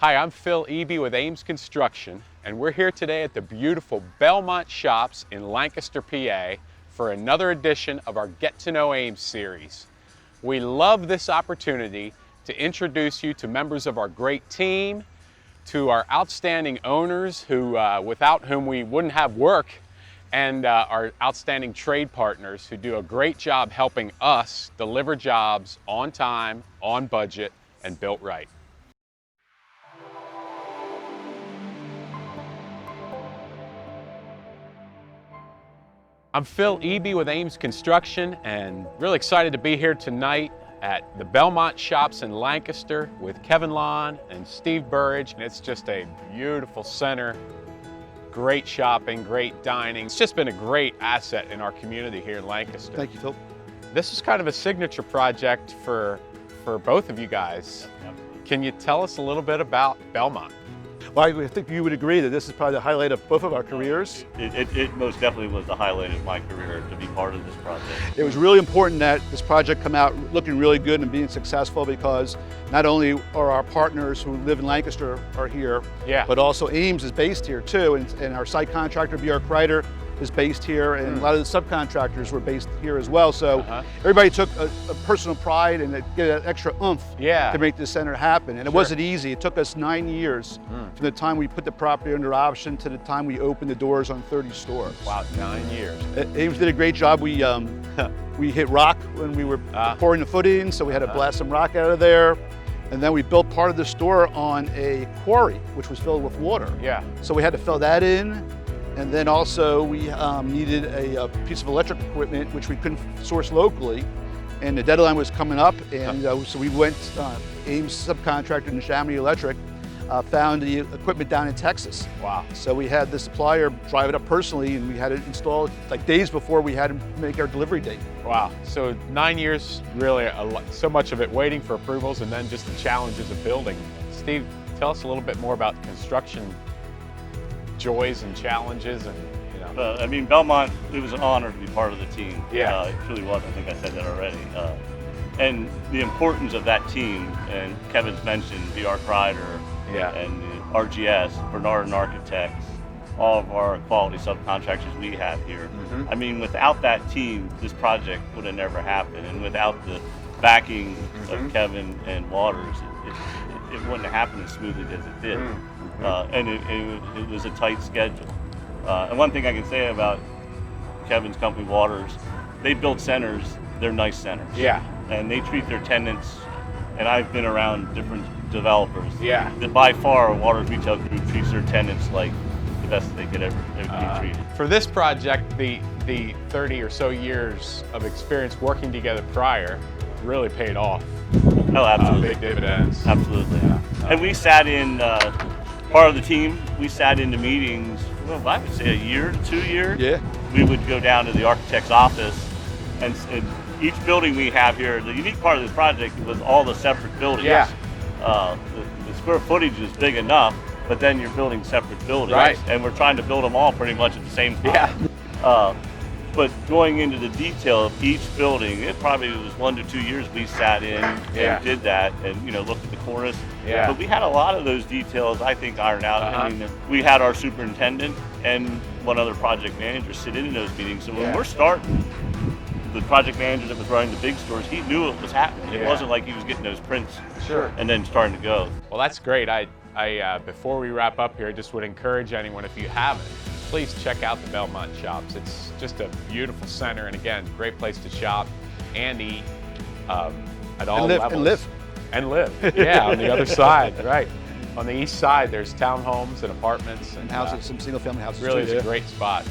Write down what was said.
Hi, I'm Phil Eby with Ames Construction, and we're here today at the beautiful Belmont Shops in Lancaster, PA for another edition of our Get to Know Ames series. We love this opportunity to introduce you to members of our great team, to our outstanding owners without whom we wouldn't have work, and our outstanding trade partners who do a great job helping us deliver jobs on time, on budget, and built right. I'm Phil Eby with Ames Construction, and really excited to be here tonight at the Belmont Shops in Lancaster with Kevin Lahn and Steve Burridge. And it's just a beautiful center, great shopping, great dining. It's just been a great asset in our community here in Lancaster. Thank you, Phil. This is kind of a signature project for both of you guys. Can you tell us a little bit about Belmont? Well, I think you would agree that this is probably the highlight of both of our careers. It most definitely was the highlight of my career to be part of this project. It was really important that this project come out looking really good and being successful, because not only are our partners who live in Lancaster are here, but also Ames is based here too, and our site contractor, B.R. Kreider, is based here, and a lot of the subcontractors were based here as well. So everybody took a personal pride and get an extra oomph to make this center happen. And it wasn't easy. It took us 9 years from the time we put the property under option to the time we opened the doors on 30 stores. Wow, 9 years. Ames did a great job. We hit rock when we were pouring the footings, so we had to blast some rock out of there. And then we built part of the store on a quarry, which was filled with water. So we had to fill that in. And then also we needed a piece of electric equipment, which we couldn't source locally. And the deadline was coming up. And so we went, Ames subcontractor Neshaminy Electric, found the equipment down in Texas. Wow. So we had the supplier drive it up personally, and we had it installed like days before we had to make our delivery date. Wow, so 9 years, really so much of it waiting for approvals, and then just the challenges of building. Steve, tell us a little bit more about construction joys and challenges, and I mean, Belmont, it was an honor to be part of the team. It truly was. I think I said that already. And the importance of that team, and Kevin's mentioned B.R. Kreider, and the RGS, Bernard Architects, all of our quality subcontractors we have here. I mean, without that team, this project would have never happened. And without the backing of Kevin and Waters, it wouldn't have happened as smoothly as it did. And it was a tight schedule. And one thing I can say about Kevin's company, Waters, they build centers, they're nice centers. And they treat their tenants, and I've been around different developers. That by far, Waters Retail Group treats their tenants like the best they could ever be treated. For this project, the 30 or so years of experience working together prior really paid off. Oh, absolutely. Big dividends. Absolutely. And we sat in, part of the team, we sat into meetings, well, I would say a year to 2 years. We would go down to the architect's office, and each building we have here, the unique part of this project was all the separate buildings. The square footage is big enough, but then you're building separate buildings. And we're trying to build them all pretty much at the same time. But going into the detail of each building, it probably was 1 to 2 years we sat in and did that, and looked at the cornice. But we had a lot of those details, I think, ironed out. I mean, we had our superintendent and one other project manager sit in those meetings. So when we're starting, the project manager that was running the big stores, he knew what was happening. It wasn't like he was getting those prints and then starting to go. Well, that's great. I before we wrap up here, I just would encourage anyone, if you haven't, please check out the Belmont Shops. It's just a beautiful center, and again, great place to shop and eat at all levels. And live. On the other side, right. On the east side, there's townhomes and apartments and houses, some single-family houses. Really, it's a great spot.